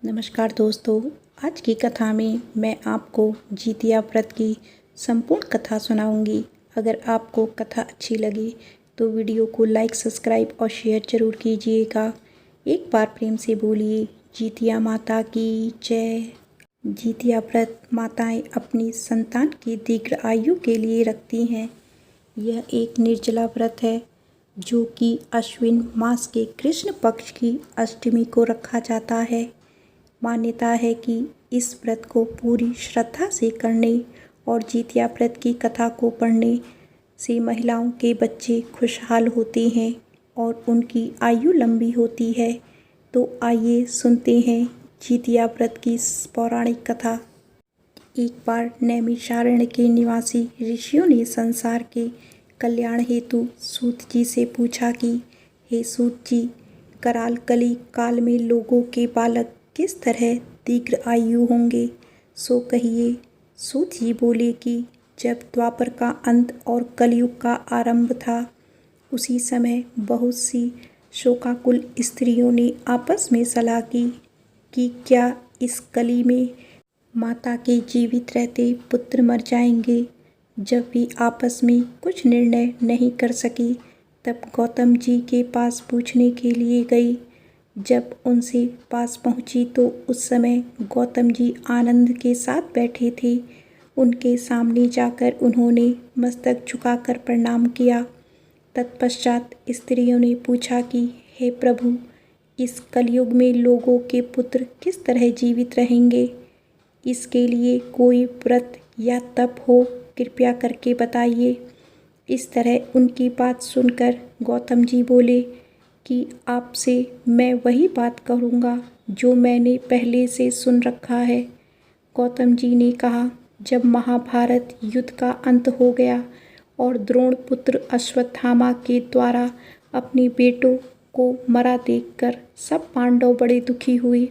नमस्कार दोस्तों। आज की कथा में मैं आपको जितिया व्रत की संपूर्ण कथा सुनाऊंगी। अगर आपको कथा अच्छी लगे तो वीडियो को लाइक, सब्सक्राइब और शेयर जरूर कीजिएगा। एक बार प्रेम से बोलिए जितिया माता की जय। जितिया व्रत माताएं अपनी संतान की दीर्घ आयु के लिए रखती हैं। यह एक निर्जला व्रत है जो कि अश्विन मास के कृष्ण पक्ष की अष्टमी को रखा जाता है। मान्यता है कि इस व्रत को पूरी श्रद्धा से करने और जितिया व्रत की कथा को पढ़ने से महिलाओं के बच्चे खुशहाल होते हैं और उनकी आयु लंबी होती है। तो आइए सुनते हैं जितिया व्रत की पौराणिक कथा। एक बार नैमिषारण्य के निवासी ऋषियों ने संसार के कल्याण हेतु सूत जी से पूछा कि हे सूत जी, कराल कली काल में लोगों के बालक किस तरह दीर्घ आयु होंगे, सो कहिए। सूत जी बोले कि जब द्वापर का अंत और कलयुग का आरंभ था, उसी समय बहुत सी शोकाकुल स्त्रियों ने आपस में सलाह की कि क्या इस कली में माता के जीवित रहते पुत्र मर जाएंगे। जब वे आपस में कुछ निर्णय नहीं कर सकी, तब गौतम जी के पास पूछने के लिए गई। जब उनसे पास पहुंची तो उस समय गौतम जी आनंद के साथ बैठे थे। उनके सामने जाकर उन्होंने मस्तक झुकाकर प्रणाम किया। तत्पश्चात स्त्रियों ने पूछा कि हे प्रभु, इस कलयुग में लोगों के पुत्र किस तरह जीवित रहेंगे। इसके लिए कोई व्रत या तप हो, कृपया करके बताइए। इस तरह उनकी बात सुनकर गौतम जी बोले कि आपसे मैं वही बात कहूँगा जो मैंने पहले से सुन रखा है। गौतम जी ने कहा, जब महाभारत युद्ध का अंत हो गया और द्रोण पुत्र अश्वत्थामा के द्वारा अपने बेटों को मरा देखकर सब पांडव बड़े दुखी हुए,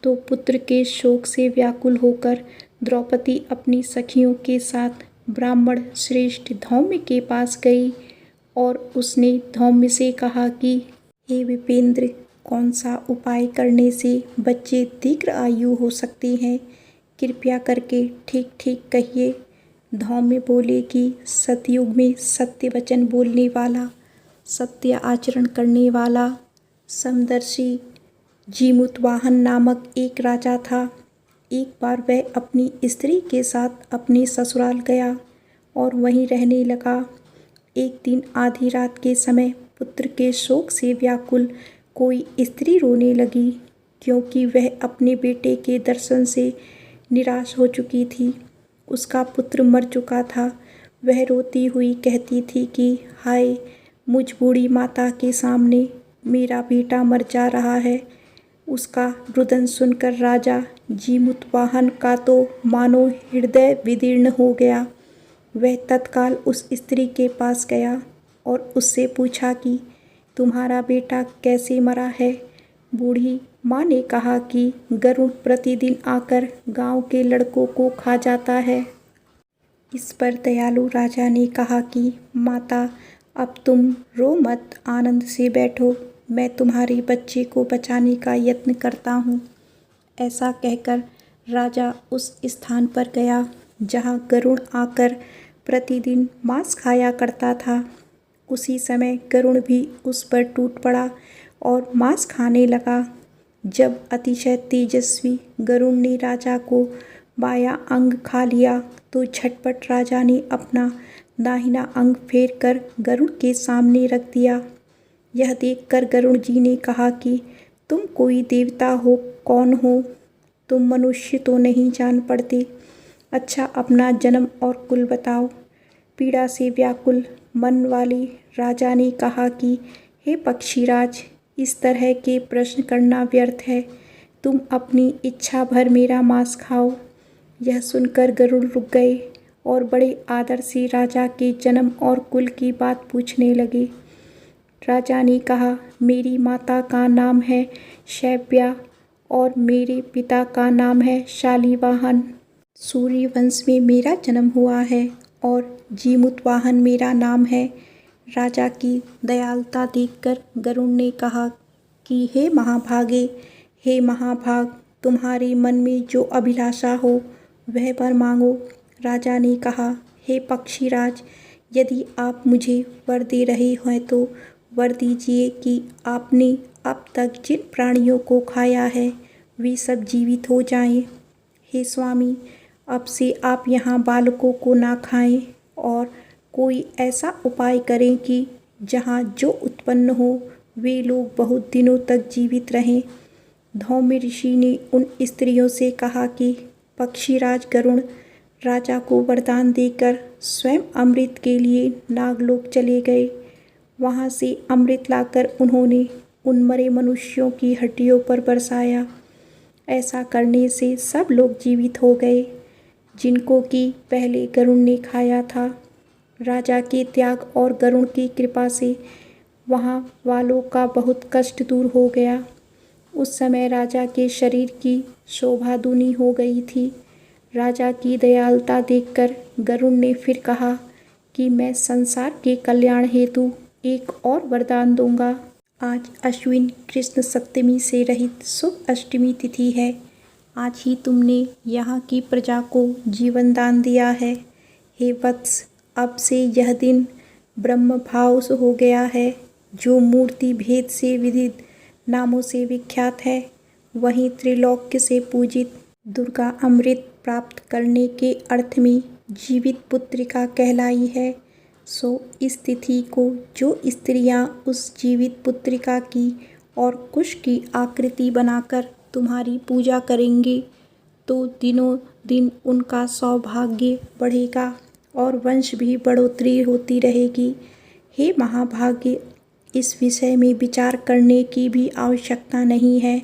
तो पुत्र के शोक से व्याकुल होकर द्रौपदी अपनी सखियों के साथ ब्राह्मण श्रेष्ठ धौम्य के पास गई और उसने धौम्य से कहा कि हे विपेंद्र, कौन सा उपाय करने से बच्चे दीर्घ आयु हो सकते हैं, कृपया करके ठीक ठीक कहिए। धौम्य बोले कि सतयुग में सत्य वचन बोलने वाला, सत्य आचरण करने वाला समदर्शी जीमूतवाहन नामक एक राजा था। एक बार वह अपनी स्त्री के साथ अपने ससुराल गया और वहीं रहने लगा। एक दिन आधी रात के समय पुत्र के शोक से व्याकुल कोई स्त्री रोने लगी, क्योंकि वह अपने बेटे के दर्शन से निराश हो चुकी थी। उसका पुत्र मर चुका था। वह रोती हुई कहती थी कि हाय, मुझ बूढ़ी माता के सामने मेरा बेटा मर जा रहा है। उसका रुदन सुनकर राजा जीमूतवाहन का तो मानो हृदय विदीर्ण हो गया। वह तत्काल उस स्त्री के पास गया और उससे पूछा कि तुम्हारा बेटा कैसे मरा है। बूढ़ी माँ ने कहा कि गरुड़ प्रतिदिन आकर गांव के लड़कों को खा जाता है। इस पर दयालु राजा ने कहा कि माता, अब तुम रो मत, आनंद से बैठो, मैं तुम्हारे बच्चे को बचाने का यत्न करता हूँ। ऐसा कहकर राजा उस स्थान पर गया जहाँ गरुड़ आकर प्रतिदिन मांस खाया करता था। उसी समय गरुड़ भी उस पर टूट पड़ा और मांस खाने लगा। जब अतिशय तेजस्वी गरुड़ ने राजा को बायां अंग खा लिया, तो झटपट राजा ने अपना दाहिना अंग फेर कर गरुड़ के सामने रख दिया। यह देखकर गरुड़ जी ने कहा कि तुम कोई देवता हो, कौन हो, तुम मनुष्य तो नहीं जान पड़ते। अच्छा, अपना जन्म और कुल बताओ। पीड़ा से व्याकुल मन वाले राजा ने कहा कि हे पक्षीराज, इस तरह के प्रश्न करना व्यर्थ है। तुम अपनी इच्छा भर मेरा मांस खाओ। यह सुनकर गरुड़ रुक गए और बड़े आदर से राजा के जन्म और कुल की बात पूछने लगे। राजा ने कहा, मेरी माता का नाम है शैव्या और मेरे पिता का नाम है शालिवाहन। सूर्य वंश में मेरा जन्म हुआ है और जीमूतवाहन मेरा नाम है। राजा की दयालुता देखकर गरुड़ ने कहा कि हे महाभागे, हे महाभाग, तुम्हारे मन में जो अभिलाषा हो वह वर मांगो। राजा ने कहा, हे पक्षीराज, यदि आप मुझे वर दे रहे हैं तो वर दीजिए कि आपने अब तक जिन प्राणियों को खाया है वे सब जीवित हो जाएं। हे स्वामी, अब से आप यहाँ बालकों को ना खाएं और कोई ऐसा उपाय करें कि जहाँ जो उत्पन्न हो वे लोग बहुत दिनों तक जीवित रहें। धौम्य ऋषि ने उन स्त्रियों से कहा कि पक्षीराज गरुड़ राजा को वरदान देकर स्वयं अमृत के लिए नागलोक चले गए। वहाँ से अमृत लाकर उन्होंने उन मरे मनुष्यों की हड्डियों पर बरसाया। ऐसा करने से सब लोग जीवित हो गए जिनको कि पहले गरुड़ ने खाया था। राजा के त्याग और गरुड़ की कृपा से वहाँ वालों का बहुत कष्ट दूर हो गया। उस समय राजा के शरीर की शोभा दूनी हो गई थी। राजा की दयालुता देखकर गरुड़ ने फिर कहा कि मैं संसार के कल्याण हेतु एक और वरदान दूंगा। आज अश्विन कृष्ण सप्तमी से रहित शुभ अष्टमी तिथि है। आज ही तुमने यहाँ की प्रजा को जीवन दान दिया है। हे वत्स, अब से यह दिन ब्रह्म भाव से हो गया है, जो मूर्ति भेद से विविध नामों से विख्यात है। वहीं त्रिलोक्य से पूजित दुर्गा अमृत प्राप्त करने के अर्थ में जीवित पुत्रिका कहलाई है। सो इस तिथि को जो स्त्रियां उस जीवित पुत्रिका की और कुश की आकृति बनाकर तुम्हारी पूजा करेंगे तो दिनों दिन उनका सौभाग्य बढ़ेगा और वंश भी बढ़ोतरी होती रहेगी। हे महाभाग्य, इस विषय में विचार करने की भी आवश्यकता नहीं है।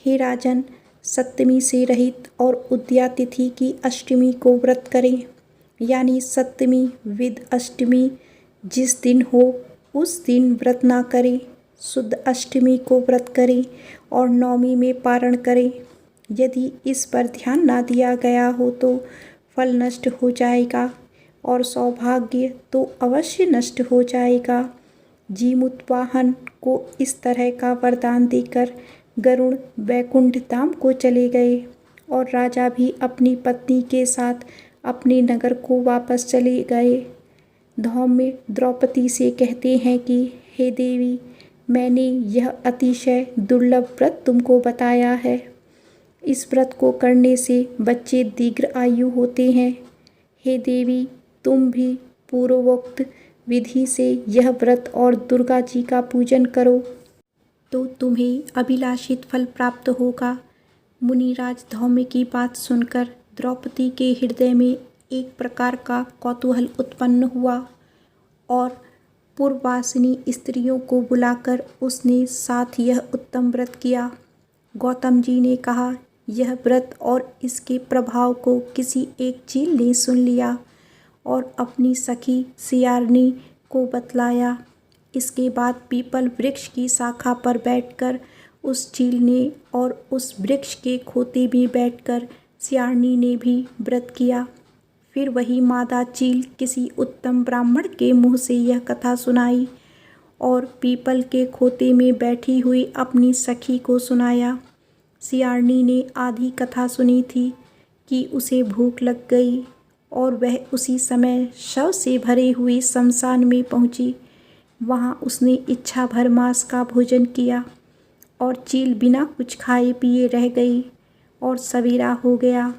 हे राजन, सप्तमी से रहित और उदया तिथि की अष्टमी को व्रत करें, यानी सप्तमी विद अष्टमी जिस दिन हो उस दिन व्रत ना करें। शुद्ध अष्टमी को व्रत करें और नवमी में पारण करें। यदि इस पर ध्यान ना दिया गया हो तो फल नष्ट हो जाएगा और सौभाग्य तो अवश्य नष्ट हो जाएगा। जीमूतवाहन को इस तरह का वरदान देकर गरुड़ वैकुंठ धाम को चले गए और राजा भी अपनी पत्नी के साथ अपने नगर को वापस चले गए। धौम्य द्रौपदी से कहते हैं कि हे देवी, मैंने यह अतिशय दुर्लभ व्रत तुमको बताया है। इस व्रत को करने से बच्चे दीर्घ आयु होते हैं। हे देवी, तुम भी पूर्वोक्त विधि से यह व्रत और दुर्गा जी का पूजन करो तो तुम्हें अभिलाषित फल प्राप्त होगा। मुनिराज धौम्य की बात सुनकर द्रौपदी के हृदय में एक प्रकार का कौतूहल उत्पन्न हुआ और पूर्ववासिनी स्त्रियों को बुलाकर उसने साथ यह उत्तम व्रत किया। गौतम जी ने कहा, यह व्रत और इसके प्रभाव को किसी एक चील ने सुन लिया और अपनी सखी सियारनी को बतलाया। इसके बाद पीपल वृक्ष की शाखा पर बैठकर उस चील ने और उस वृक्ष के खोते में बैठकर सियारनी ने भी व्रत किया। फिर वही मादा चील किसी उत्तम ब्राह्मण के मुँह से यह कथा सुनाई और पीपल के खोते में बैठी हुई अपनी सखी को सुनाया। सियारनी ने आधी कथा सुनी थी कि उसे भूख लग गई और वह उसी समय शव से भरे हुए शमशान में पहुंची। वहां उसने इच्छा भर मांस का भोजन किया और चील बिना कुछ खाए पिए रह गई और सवेरा हो गया।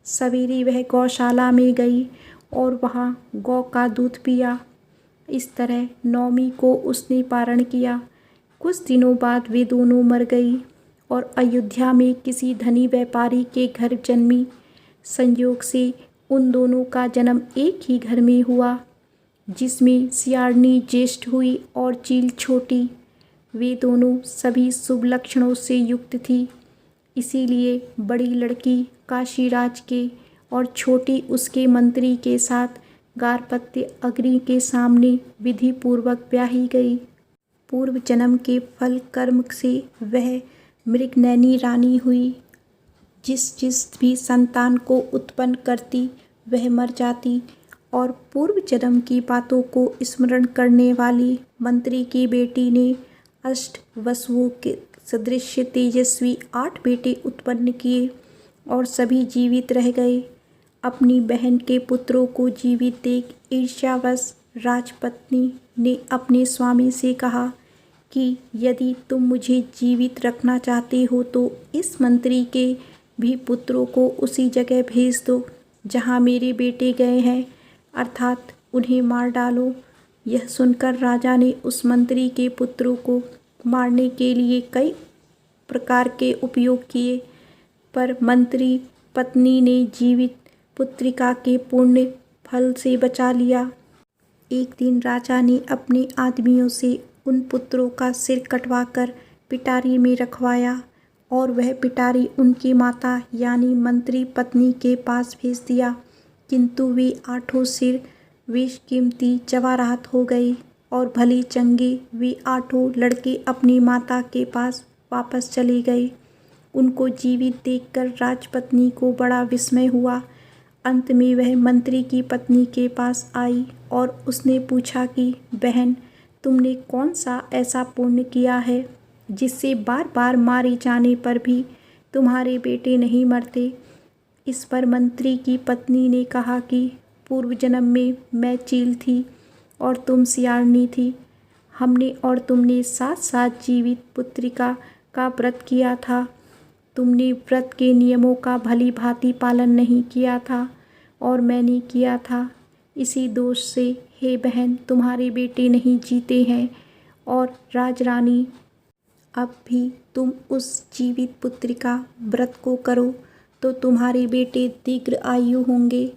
सवेरे वह गौशाला में गई और वहां गौ का दूध पिया। इस तरह नवमी को उसने पारण किया। कुछ दिनों बाद वे दोनों मर गई और अयोध्या में किसी धनी व्यापारी के घर जन्मी। संयोग से उन दोनों का जन्म एक ही घर में हुआ, जिसमें सियारनी ज्येष्ठ हुई और चील छोटी। वे दोनों सभी शुभ लक्षणों से युक्त थी, इसीलिए बड़ी लड़की काशीराज के और छोटी उसके मंत्री के साथ गारपत्य अग्नि के सामने विधि पूर्वक ब्याही गई। पूर्व जन्म के फल कर्म से वह मृगनयनी रानी हुई। जिस जिस भी संतान को उत्पन्न करती वह मर जाती और पूर्व जन्म की बातों को स्मरण करने वाली मंत्री की बेटी ने अष्ट वसुओं के सदृश तेजस्वी 8 बेटे उत्पन्न किए और सभी जीवित रह गए। अपनी बहन के पुत्रों को जीवित देख ईर्ष्यावश राजपत्नी ने अपने स्वामी से कहा कि यदि तुम मुझे जीवित रखना चाहते हो तो इस मंत्री के भी पुत्रों को उसी जगह भेज दो जहाँ मेरे बेटे गए हैं, अर्थात उन्हें मार डालो। यह सुनकर राजा ने उस मंत्री के पुत्रों को मारने के लिए कई प्रकार के उपयोग किए, पर मंत्री पत्नी ने जीवित पुत्रिका के पुण्य फल से बचा लिया। एक दिन राजा ने अपने आदमियों से उन पुत्रों का सिर कटवाकर पिटारी में रखवाया और वह पिटारी उनकी माता यानी मंत्री पत्नी के पास भेज दिया, किंतु वे 8 सिर बेशकीमती जवाहरात हो गए और भले चंगे वे 8 लड़के अपनी माता के पास वापस चले गए। उनको जीवित देखकर राजपत्नी को बड़ा विस्मय हुआ। अंत में वह मंत्री की पत्नी के पास आई और उसने पूछा कि बहन, तुमने कौन सा ऐसा पुण्य किया है जिससे बार बार मारे जाने पर भी तुम्हारे बेटे नहीं मरते। इस पर मंत्री की पत्नी ने कहा कि पूर्व जन्म में मैं चील थी और तुम सियारनी थी। हमने और तुमने साथ साथ जीवित पुत्रिका का व्रत किया था। तुमने व्रत के नियमों का भली भांति पालन नहीं किया था और मैंने किया था। इसी दोष से हे बहन, तुम्हारे बेटे नहीं जीते हैं। और राजरानी, अब भी तुम उस जीवित पुत्रिका व्रत को करो तो तुम्हारे बेटे दीर्घ आयु होंगे।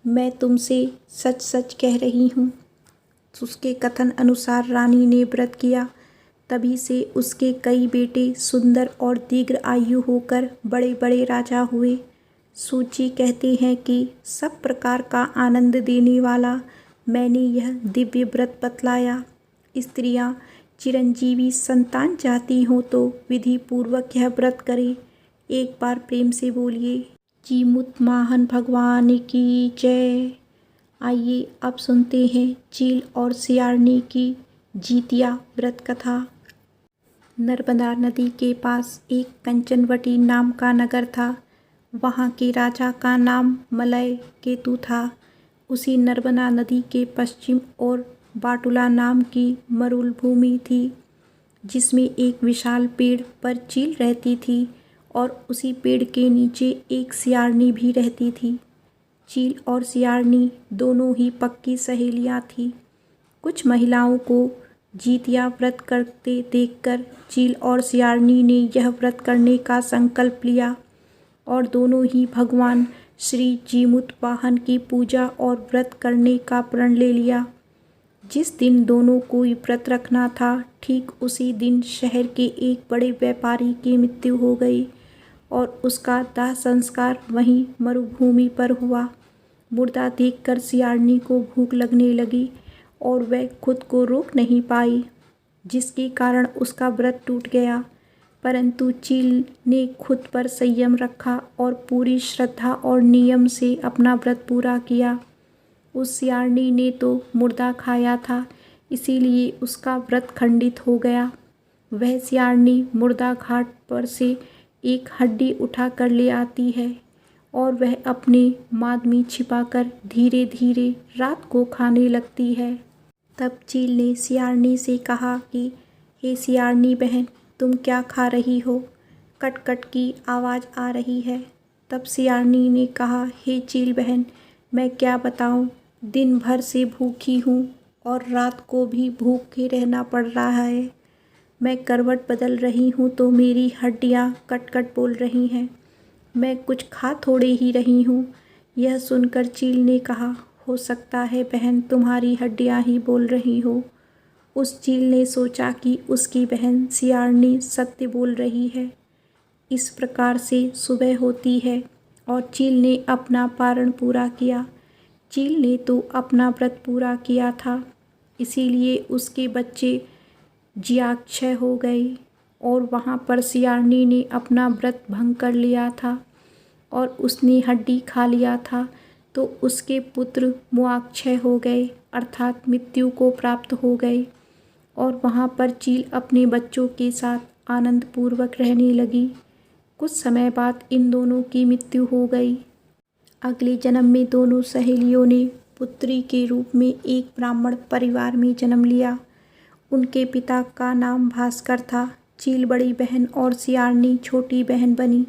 मैं तुमसे सच सच कह रही हूँ। उसके कथन अनुसार रानी ने व्रत किया। तभी से उसके कई बेटे सुंदर और दीर्घ आयु होकर बड़े बड़े राजा हुए। सूची कहते हैं कि सब प्रकार का आनंद देने वाला मैंने यह दिव्य व्रत बतलाया। स्त्रियां चिरंजीवी संतान चाहती हो तो विधि पूर्वक यह व्रत करें। एक बार प्रेम से बोलिए, जीमुत माहन भगवान की जय। आइए अब सुनते हैं चील और सियारनी की जीतिया व्रत कथा। नर्मदा नदी के पास एक कंचनवटी नाम का नगर था। वहाँ के राजा का नाम मलय केतु था। उसी नर्मदा नदी के पश्चिम ओर बाटुला नाम की मरुल भूमि थी, जिसमें एक विशाल पेड़ पर चील रहती थी और उसी पेड़ के नीचे एक सियारनी भी रहती थी। चील और सियारनी दोनों ही पक्की सहेलियाँ थीं। कुछ महिलाओं को जीतिया व्रत करते देखकर चील और सियारनी ने यह व्रत करने का संकल्प लिया और दोनों ही भगवान श्री जीमुत वाहन की पूजा और व्रत करने का प्रण ले लिया। जिस दिन दोनों को व्रत रखना था, ठीक उसी दिन शहर के एक बड़े व्यापारी की मृत्यु हो गई और उसका दाह संस्कार वहीं मरुभूमि पर हुआ। मुर्दा देखकर सियारनी को भूख लगने लगी और वह खुद को रोक नहीं पाई, जिसके कारण उसका व्रत टूट गया। परंतु चील ने खुद पर संयम रखा और पूरी श्रद्धा और नियम से अपना व्रत पूरा किया। उस सियारनी ने तो मुर्दा खाया था, इसीलिए उसका व्रत खंडित हो गया। वह सियारनी मुर्दा घाट पर से एक हड्डी उठा कर ले आती है और वह अपने माद में छिपाकर धीरे धीरे रात को खाने लगती है। तब चील ने सियारनी से कहा कि हे सियारनी बहन, तुम क्या खा रही हो? कट कट की आवाज़ आ रही है। तब सियारनी ने कहा, हे चील बहन, मैं क्या बताऊं, दिन भर से भूखी हूँ और रात को भी भूखे रहना पड़ रहा है। मैं करवट बदल रही हूँ तो मेरी हड्डियाँ कट कट बोल रही हैं। मैं कुछ खा थोड़े ही रही हूँ। यह सुनकर चील ने कहा, हो सकता है बहन तुम्हारी हड्डियाँ ही बोल रही हो। उस चील ने सोचा कि उसकी बहन सियारनी सत्य बोल रही है। इस प्रकार से सुबह होती है और चील ने अपना पारण पूरा किया। चील ने तो अपना व्रत पूरा किया था, इसीलिए उसके बच्चे जियाक्षय हो गए और वहाँ पर सियारनी ने अपना व्रत भंग कर लिया था और उसने हड्डी खा लिया था, तो उसके पुत्र मुआक्षय हो गए, अर्थात मृत्यु को प्राप्त हो गए। और वहाँ पर चील अपने बच्चों के साथ आनंद पूर्वक रहने लगी। कुछ समय बाद इन दोनों की मृत्यु हो गई। अगले जन्म में दोनों सहेलियों ने पुत्री के रूप में एक ब्राह्मण परिवार में जन्म लिया। उनके पिता का नाम भास्कर था। चील बड़ी बहन और सियारनी छोटी बहन बनी।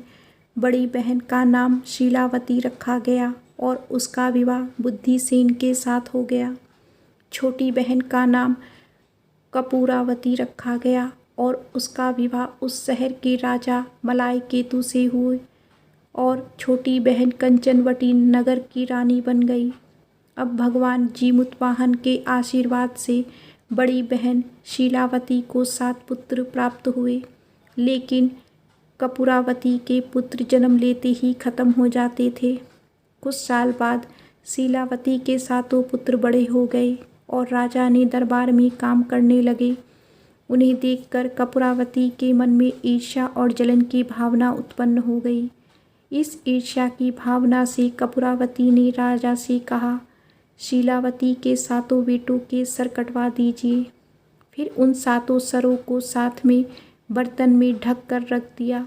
बड़ी बहन का नाम शीलावती रखा गया और उसका विवाह बुद्धिसेन के साथ हो गया। छोटी बहन का नाम कपूरावती रखा गया और उसका विवाह उस शहर के राजा मलाय केतु से हुए और छोटी बहन कंचनवटी नगर की रानी बन गई। अब भगवान जीमूतवाहन के आशीर्वाद से बड़ी बहन शीलावती को 7 पुत्र प्राप्त हुए, लेकिन कपूरावती के पुत्र जन्म लेते ही खत्म हो जाते थे। कुछ साल बाद शीलावती के 7 पुत्र बड़े हो गए और राजा ने दरबार में काम करने लगे। उन्हें देखकर कपूरावती के मन में ईर्ष्या और जलन की भावना उत्पन्न हो गई। इस ईर्ष्या की भावना से कपूरावती ने राजा से कहा, शीलावती के 7 बेटों के सर कटवा दीजिए। फिर उन 7 सरों को साथ में बर्तन में ढक कर रख दिया।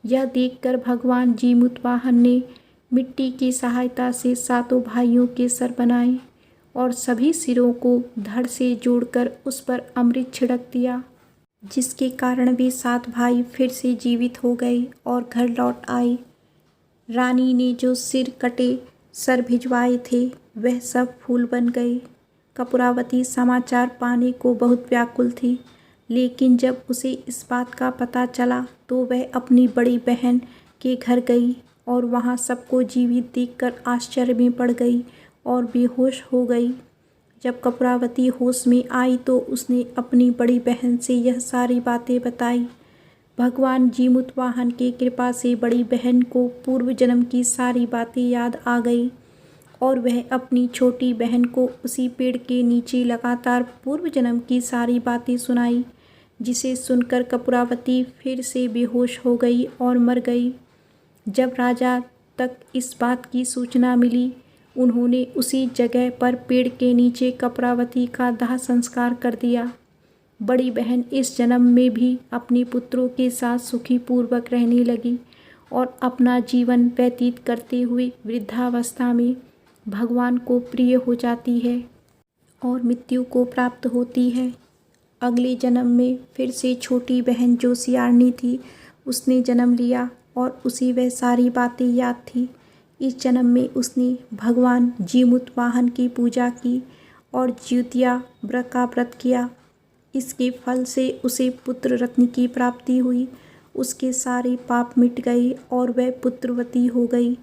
यह देखकर भगवान जीमूतवाहन ने मिट्टी की सहायता से 7 भाइयों के सर बनाए और सभी सिरों को धड़ से जोड़कर उस पर अमृत छिड़क दिया, जिसके कारण वे 7 भाई फिर से जीवित हो गए और घर लौट आए। रानी ने जो सिर कटे सर भिजवाए थे वह सब फूल बन गए। कपूरावती समाचार पाने को बहुत व्याकुल थी, लेकिन जब उसे इस बात का पता चला तो वह अपनी बड़ी बहन के घर गई और वहाँ सबको जीवित देखकर आश्चर्य में पड़ गई और बेहोश हो गई। जब कपूरावती होश में आई तो उसने अपनी बड़ी बहन से यह सारी बातें बताई। भगवान जीमूतवाहन की कृपा से बड़ी बहन को पूर्व जन्म की सारी बातें याद आ गई और वह अपनी छोटी बहन को उसी पेड़ के नीचे लगातार पूर्व जन्म की सारी बातें सुनाई, जिसे सुनकर कपूरावती फिर से बेहोश हो गई और मर गई। जब राजा तक इस बात की सूचना मिली, उन्होंने उसी जगह पर पेड़ के नीचे कपूरावती का दाह संस्कार कर दिया। बड़ी बहन इस जन्म में भी अपने पुत्रों के साथ सुखी पूर्वक रहने लगी और अपना जीवन व्यतीत करते हुए वृद्धावस्था में भगवान को प्रिय हो जाती है और मृत्यु को प्राप्त होती है। अगले जन्म में फिर से छोटी बहन जो सियारनी थी उसने जन्म लिया और उसे वह सारी बातें याद थी। इस जन्म में उसने भगवान जीमूतवाहन की पूजा की और ज्योतिया व्रत का व्रत किया। इसके फल से उसे पुत्र रत्न की प्राप्ति हुई। उसके सारे पाप मिट गए और वह पुत्रवती हो गई।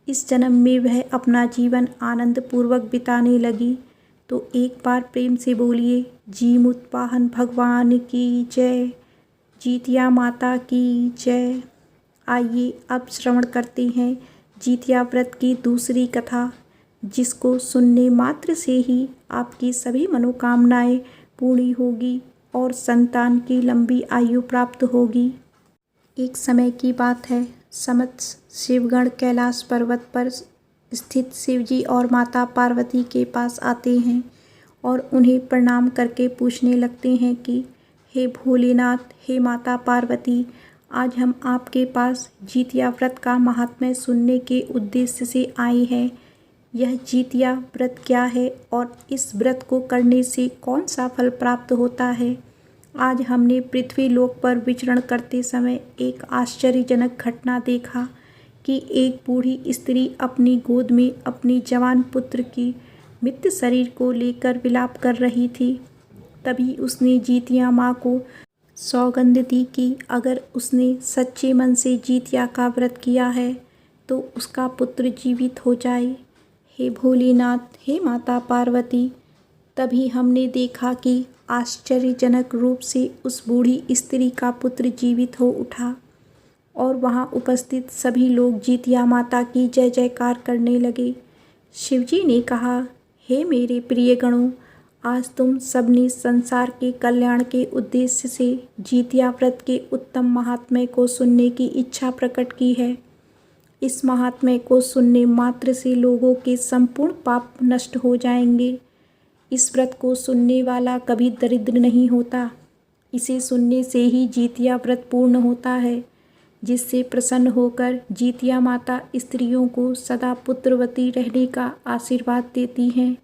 इस जन्म में वह अपना जीवन आनंद पूर्वक बिताने लगी। तो एक बार प्रेम से बोलिए, जीमूतवाहन भगवान की जय, जीतिया माता की जय। आइए अब श्रवण करते हैं जीतिया व्रत की दूसरी कथा, जिसको सुनने मात्र से ही आपकी सभी मनोकामनाएं पूरी होगी और संतान की लंबी आयु प्राप्त होगी। एक समय की बात है, समस्त शिवगण कैलाश पर्वत पर स्थित शिवजी और माता पार्वती के पास आते हैं और उन्हें प्रणाम करके पूछने लगते हैं कि हे भोलेनाथ, हे माता पार्वती, आज हम आपके पास जीतिया व्रत का महात्म्य सुनने के उद्देश्य से आए हैं। यह जीतिया व्रत क्या है और इस व्रत को करने से कौन सा फल प्राप्त होता है? आज हमने पृथ्वी लोक पर विचरण करते समय एक आश्चर्यजनक घटना देखा कि एक बूढ़ी स्त्री अपनी गोद में अपने जवान पुत्र की मृत शरीर को लेकर विलाप कर रही थी। तभी उसने जीतिया माँ को सौगंध दी कि अगर उसने सच्चे मन से जीतिया का व्रत किया है तो उसका पुत्र जीवित हो जाए। हे भोलेनाथ, हे माता पार्वती, तभी हमने देखा कि आश्चर्यजनक रूप से उस बूढ़ी स्त्री का पुत्र जीवित हो उठा और वहाँ उपस्थित सभी लोग जीतिया माता की जय जयकार करने लगे। शिवजी ने कहा, हे मेरे प्रिय गणों, आज तुम सबने संसार के कल्याण के उद्देश्य से जीतिया व्रत के उत्तम महात्म्य को सुनने की इच्छा प्रकट की है। इस महात्म्य को सुनने मात्र से लोगों के संपूर्ण पाप नष्ट हो जाएंगे। इस व्रत को सुनने वाला कभी दरिद्र नहीं होता। इसे सुनने से ही जितिया व्रत पूर्ण होता है, जिससे प्रसन्न होकर जितिया माता स्त्रियों को सदा पुत्रवती रहने का आशीर्वाद देती हैं।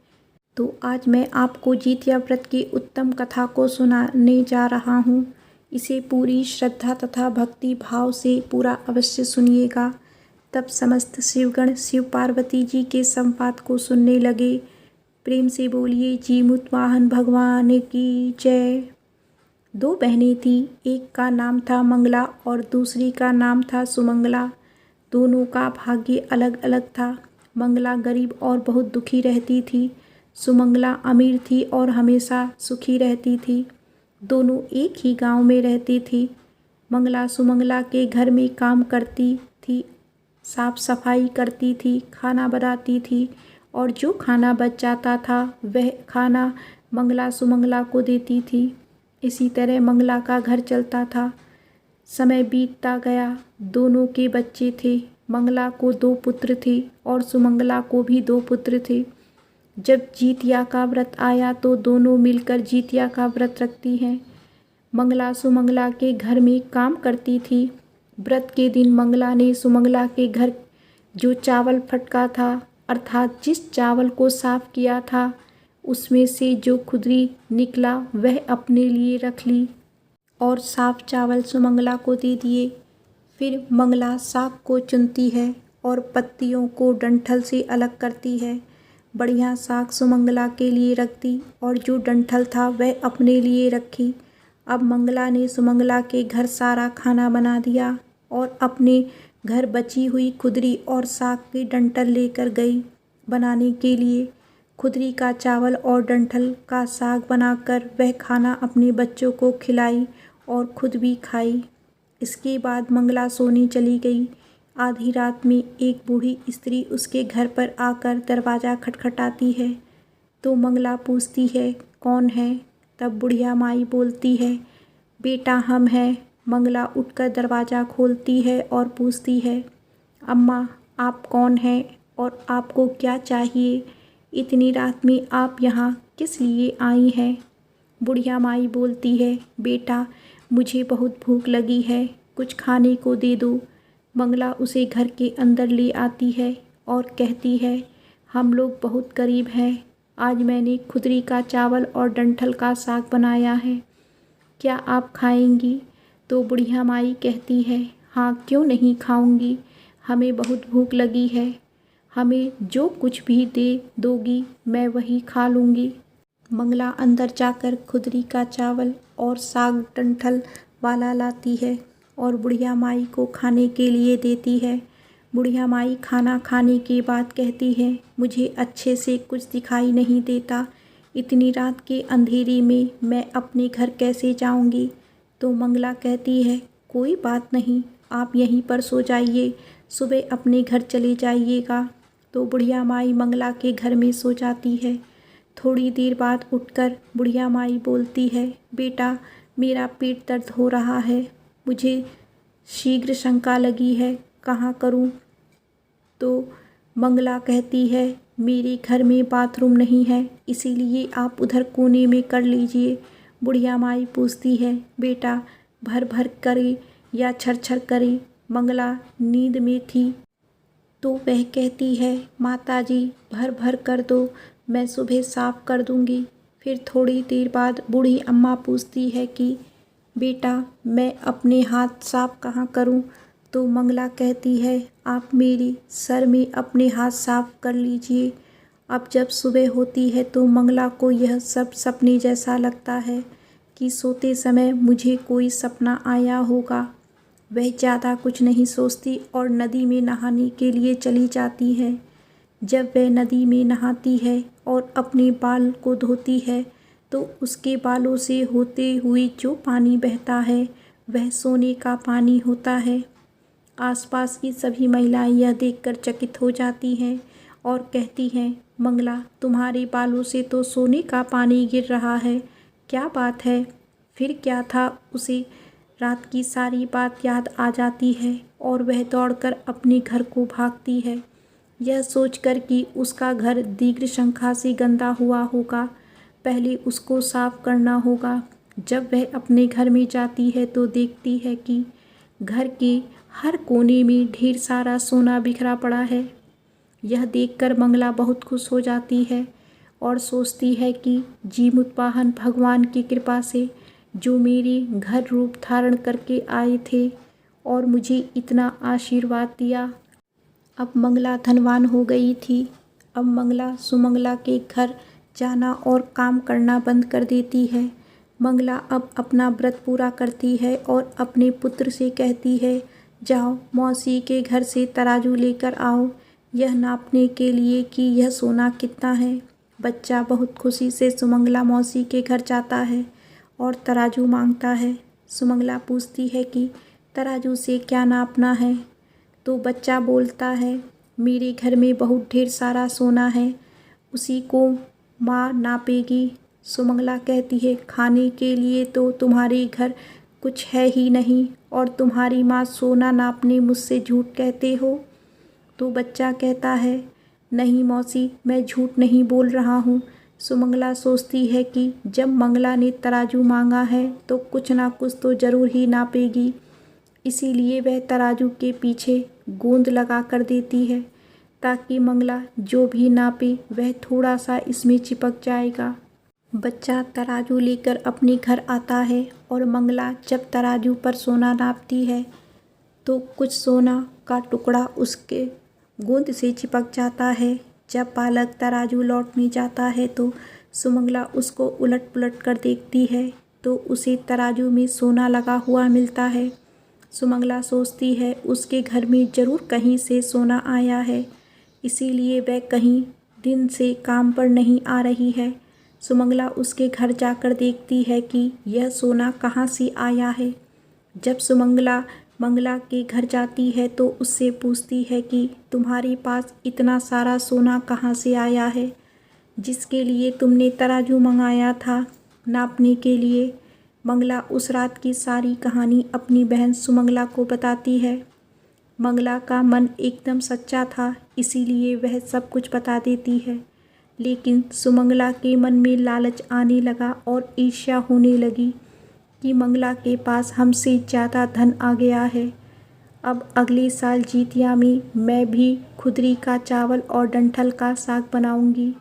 तो आज मैं आपको जितिया व्रत की उत्तम कथा को सुनाने जा रहा हूँ। इसे पूरी श्रद्धा तथा भक्ति भाव से पूरा अवश्य सुनिएगा, तब समस्त शिवगण शिव पार्वती जी के संवाद को सुनने लगे। प्रेम से बोलिए जीमूत वाहन भगवान की जय। दो बहनें थीं, एक का नाम था मंगला और दूसरी का नाम था सुमंगला। दोनों का भाग्य अलग अलग था। मंगला गरीब और बहुत दुखी रहती थी, सुमंगला अमीर थी और हमेशा सुखी रहती थी। दोनों एक ही गांव में रहती थी। मंगला सुमंगला के घर में काम करती थी, साफ सफाई करती थी, खाना बनाती थी और जो खाना बच जाता था वह खाना मंगला सुमंगला को देती थी। इसी तरह मंगला का घर चलता था। समय बीतता गया, दोनों के बच्चे थे। मंगला को 2 पुत्र थे और सुमंगला को भी 2 पुत्र थे। जब जितिया का व्रत आया तो दोनों मिलकर जितिया का व्रत रखती हैं। मंगला सुमंगला के घर में काम करती थी। व्रत के दिन मंगला ने सुमंगला के घर जो चावल फटका था, अर्थात जिस चावल को साफ किया था, उसमें से जो खुदरी निकला वह अपने लिए रख ली और साफ चावल सुमंगला को दे दिए। फिर मंगला साग को चुनती है और पत्तियों को डंठल से अलग करती है। बढ़िया साग सुमंगला के लिए रखती और जो डंठल था वह अपने लिए रखी। अब मंगला ने सुमंगला के घर सारा खाना बना दिया और अपने घर बची हुई खुदरी और साग की डंठल लेकर गई बनाने के लिए। खुदरी का चावल और डंठल का साग बनाकर वह खाना अपने बच्चों को खिलाई और खुद भी खाई। इसके बाद मंगला सोने चली गई। आधी रात में एक बूढ़ी स्त्री उसके घर पर आकर दरवाज़ा खटखटाती है। तो मंगला पूछती है, कौन है? तब बुढ़िया माई बोलती है, बेटा हम हैं। मंगला उठकर दरवाज़ा खोलती है और पूछती है, अम्मा आप कौन हैं और आपको क्या चाहिए? इतनी रात में आप यहाँ किस लिए आई हैं? बुढ़िया माई बोलती है, बेटा मुझे बहुत भूख लगी है, कुछ खाने को दे दो। मंगला उसे घर के अंदर ले आती है और कहती है, हम लोग बहुत गरीब हैं, आज मैंने खुदरी का चावल और डंठल का साग बनाया है, क्या आप खाएंगी? तो बुढ़िया माई कहती है, हाँ क्यों नहीं खाऊंगी, हमें बहुत भूख लगी है, हमें जो कुछ भी दे दोगी मैं वही खा लूँगी। मंगला अंदर जाकर खुदरी का चावल और साग डंठल वाला लाती है और बुढ़िया माई को खाने के लिए देती है। बुढ़िया माई खाना खाने के बाद कहती है, मुझे अच्छे से कुछ दिखाई नहीं देता, इतनी रात के अंधेरे में मैं अपने घर कैसे जाऊंगी? तो मंगला कहती है, कोई बात नहीं, आप यहीं पर सो जाइए, सुबह अपने घर चले जाइएगा। तो बुढ़िया माई मंगला के घर में सो जाती है। थोड़ी देर बाद उठकर बुढ़िया माई बोलती है, बेटा मेरा पेट दर्द हो रहा है, मुझे शीघ्र शंका लगी है, कहाँ करूँ? तो मंगला कहती है, मेरे घर में बाथरूम नहीं है, इसीलिए आप उधर कोने में कर लीजिए। बुढ़िया माई पूछती है, बेटा भर भर करे या छर छर करे? मंगला नींद में थी तो वह कहती है, माताजी भर भर कर दो, मैं सुबह साफ कर दूंगी। फिर थोड़ी देर बाद बूढ़ी अम्मा पूछती है कि बेटा मैं अपने हाथ साफ कहाँ करूँ? तो मंगला कहती है, आप मेरी सर में अपने हाथ साफ कर लीजिए। अब जब सुबह होती है तो मंगला को यह सब सपने जैसा लगता है कि सोते समय मुझे कोई सपना आया होगा। वह ज़्यादा कुछ नहीं सोचती और नदी में नहाने के लिए चली जाती है। जब वह नदी में नहाती है और अपने बाल को धोती है तो उसके बालों से होते हुए जो पानी बहता है वह सोने का पानी होता है। आसपास की सभी महिलाएं यह देखकर चकित हो जाती हैं और कहती हैं, मंगला तुम्हारे बालों से तो सोने का पानी गिर रहा है, क्या बात है? फिर क्या था? उसे रात की सारी बात याद आ जाती है और वह दौड़कर अपने घर को भागती है, यह सोचकर कि उसका घर दीर्घ शंखा से गंदा हुआ होगा, पहले उसको साफ करना होगा। जब वह अपने घर में जाती है तो देखती है कि घर के हर कोने में ढेर सारा सोना बिखरा पड़ा है। यह देखकर मंगला बहुत खुश हो जाती है और सोचती है कि जीमूतवाहन भगवान की कृपा से जो मेरे घर रूप धारण करके आए थे और मुझे इतना आशीर्वाद दिया, अब मंगला धनवान हो गई थी। अब मंगला सुमंगला के घर जाना और काम करना बंद कर देती है। मंगला अब अपना व्रत पूरा करती है और अपने पुत्र से कहती है, जाओ मौसी के घर से तराजू लेकर आओ, यह नापने के लिए कि यह सोना कितना है। बच्चा बहुत खुशी से सुमंगला मौसी के घर जाता है और तराजू मांगता है। सुमंगला पूछती है कि तराजू से क्या नापना है, तो बच्चा बोलता है, मेरे घर में बहुत ढेर सारा सोना है, उसी को माँ नापेगी। सुमंगला कहती है, खाने के लिए तो तुम्हारे घर कुछ है ही नहीं और तुम्हारी माँ सोना नापने मुझसे झूठ कहते हो। तो बच्चा कहता है, नहीं मौसी, मैं झूठ नहीं बोल रहा हूँ। सुमंगला सोचती है कि जब मंगला ने तराजू मांगा है तो कुछ ना कुछ तो ज़रूर ही नापेगी, इसीलिए वह तराजू के पीछे गोंद लगा कर देती है ताकि मंगला जो भी नापे वह थोड़ा सा इसमें चिपक जाएगा। बच्चा तराजू लेकर अपने घर आता है और मंगला जब तराजू पर सोना नापती है तो कुछ सोना का टुकड़ा उसके गोंद से चिपक जाता है। जब बालक तराजू लौटने जाता है तो सुमंगला उसको उलट पुलट कर देखती है तो उसे तराजू में सोना लगा हुआ मिलता है। सुमंगला सोचती है उसके घर में ज़रूर कहीं से सोना आया है, इसीलिए वह कहीं दिन से काम पर नहीं आ रही है। सुमंगला उसके घर जाकर देखती है कि यह सोना कहाँ से आया है। जब सुमंगला मंगला के घर जाती है तो उससे पूछती है कि तुम्हारे पास इतना सारा सोना कहाँ से आया है, जिसके लिए तुमने तराजू मंगाया था नापने के लिए। मंगला उस रात की सारी कहानी अपनी बहन सुमंगला को बताती है। मंगला का मन एकदम सच्चा था, इसीलिए वह सब कुछ बता देती है। लेकिन सुमंगला के मन में लालच आने लगा और ईर्ष्या होने लगी कि मंगला के पास हमसे ज़्यादा धन आ गया है। अब अगले साल जीतिया में मैं भी खुदरी का चावल और डंठल का साग बनाऊंगी।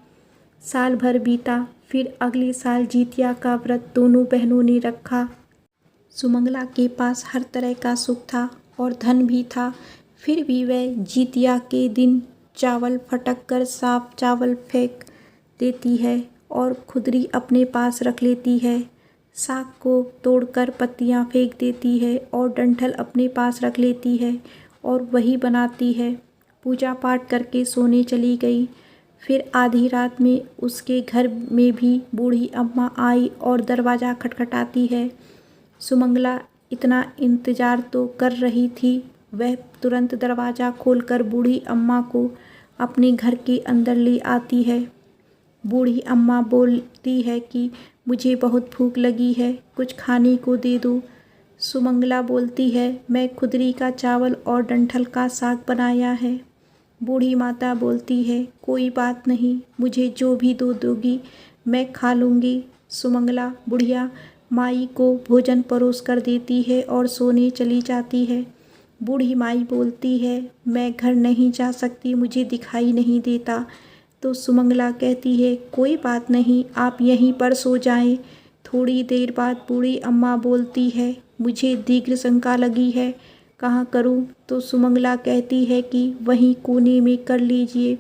साल भर बीता, फिर अगले साल जीतिया का व्रत दोनों बहनों ने रखा। सुमंगला के पास हर तरह का सुख था और धन भी था, फिर भी वह जीतिया के दिन चावल फटक कर साफ चावल फेंक देती है और खुदरी अपने पास रख लेती है। साग को तोड़कर पत्तियां फेंक देती है और डंठल अपने पास रख लेती है और वही बनाती है। पूजा पाठ करके सोने चली गई। फिर आधी रात में उसके घर में भी बूढ़ी अम्मा आई और दरवाज़ा खटखटाती है। सुमंगला इतना इंतज़ार तो कर रही थी, वह तुरंत दरवाज़ा खोलकर बूढ़ी अम्मा को अपने घर के अंदर ले आती है। बूढ़ी अम्मा बोलती है कि मुझे बहुत भूख लगी है, कुछ खाने को दे दो। सुमंगला बोलती है, मैं खुदरी का चावल और डंठल का साग बनाया है। बूढ़ी माता बोलती है, कोई बात नहीं, मुझे जो भी दो दोगी मैं खा लूँगी। सुमंगला बुढ़िया माई को भोजन परोस कर देती है और सोने चली जाती है। बूढ़ी माई बोलती है, मैं घर नहीं जा सकती, मुझे दिखाई नहीं देता। तो सुमंगला कहती है, कोई बात नहीं, आप यहीं पर सो जाएं। थोड़ी देर बाद बूढ़ी अम्मा बोलती है, मुझे दीर्घ शंका लगी है, कहाँ करूं? तो सुमंगला कहती है कि वहीं कोने में कर लीजिए।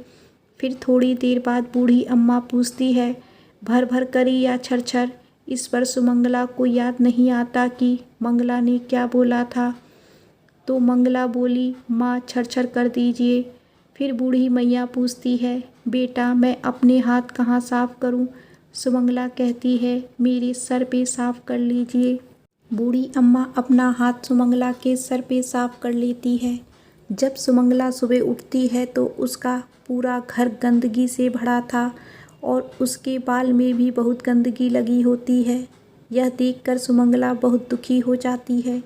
फिर थोड़ी देर बाद बूढ़ी अम्मा पूछती है, भर भर करी या छर छर? इस पर सुमंगला को याद नहीं आता कि मंगला ने क्या बोला था। तो मंगला बोली, माँ छर छर कर दीजिए। फिर बूढ़ी मैया पूछती है, बेटा मैं अपने हाथ कहाँ साफ़ करूँ? सुमंगला कहती है, मेरे सर पे साफ़ कर लीजिए। बूढ़ी अम्मा अपना हाथ सुमंगला के सर पे साफ़ कर लेती है। जब सुमंगला सुबह उठती है तो उसका पूरा घर गंदगी से भरा था और उसके बाल में भी बहुत गंदगी लगी होती है। यह देखकर सुमंगला बहुत दुखी हो जाती है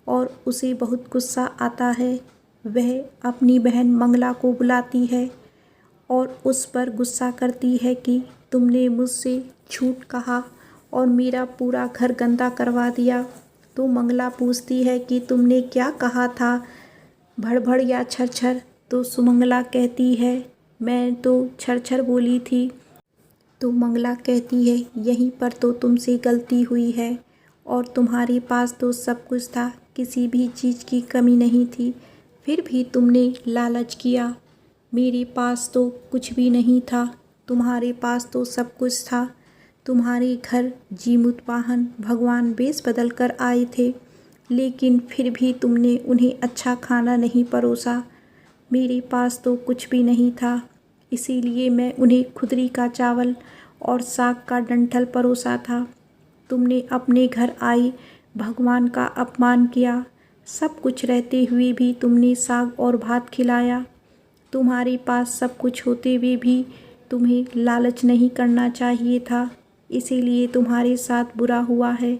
और उसे बहुत गुस्सा आता है। वह अपनी बहन मंगला को बुलाती है और उस पर गुस्सा करती है कि तुमने मुझसे झूठ कहा और मेरा पूरा घर गंदा करवा दिया। तो मंगला पूछती है कि तुमने क्या कहा था, भड़भड़ या छरछर? तो सुमंगला कहती है मैं तो छरछर बोली थी। तो मंगला कहती है यहीं पर तो तुमसे गलती हुई है, और तुम्हारे पास तो सब कुछ था, किसी भी चीज़ की कमी नहीं थी, फिर भी तुमने लालच किया। मेरे पास तो कुछ भी नहीं था, तुम्हारे पास तो सब कुछ था। तुम्हारे घर जीमूत वाहन भगवान वेश बदल कर आए थे, लेकिन फिर भी तुमने उन्हें अच्छा खाना नहीं परोसा। मेरे पास तो कुछ भी नहीं था, इसीलिए मैं उन्हें खुदरी का चावल और साग का डंठल परोसा था। तुमने अपने घर आई भगवान का अपमान किया। सब कुछ रहते हुए भी तुमने साग और भात खिलाया। तुम्हारे पास सब कुछ होते हुए भी तुम्हें लालच नहीं करना चाहिए था, इसीलिए तुम्हारे साथ बुरा हुआ है।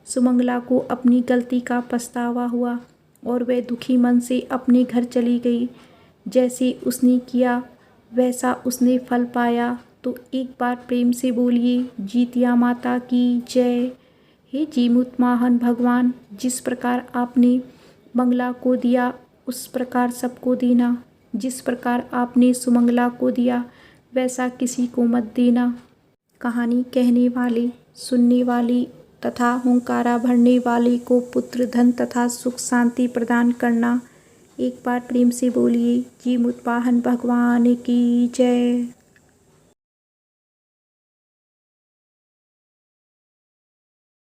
सुमंगला को अपनी गलती का पछतावा हुआ और वह दुखी मन से अपने घर चली गई। जैसे उसने किया वैसा उसने फल पाया। तो एक बार प्रेम से बोलिए जीतिया माता की जय। हे जीमूत वाहन भगवान, जिस प्रकार आपने मंगला को दिया उस प्रकार सबको देना। जिस प्रकार आपने सुमंगला को दिया वैसा किसी को मत देना। कहानी कहने वाले, सुनने वाली तथा हुंकारा भरने वाले को पुत्र, धन तथा सुख शांति प्रदान करना। एक बार प्रेम से बोलिए जीमूत वाहन भगवान की जय।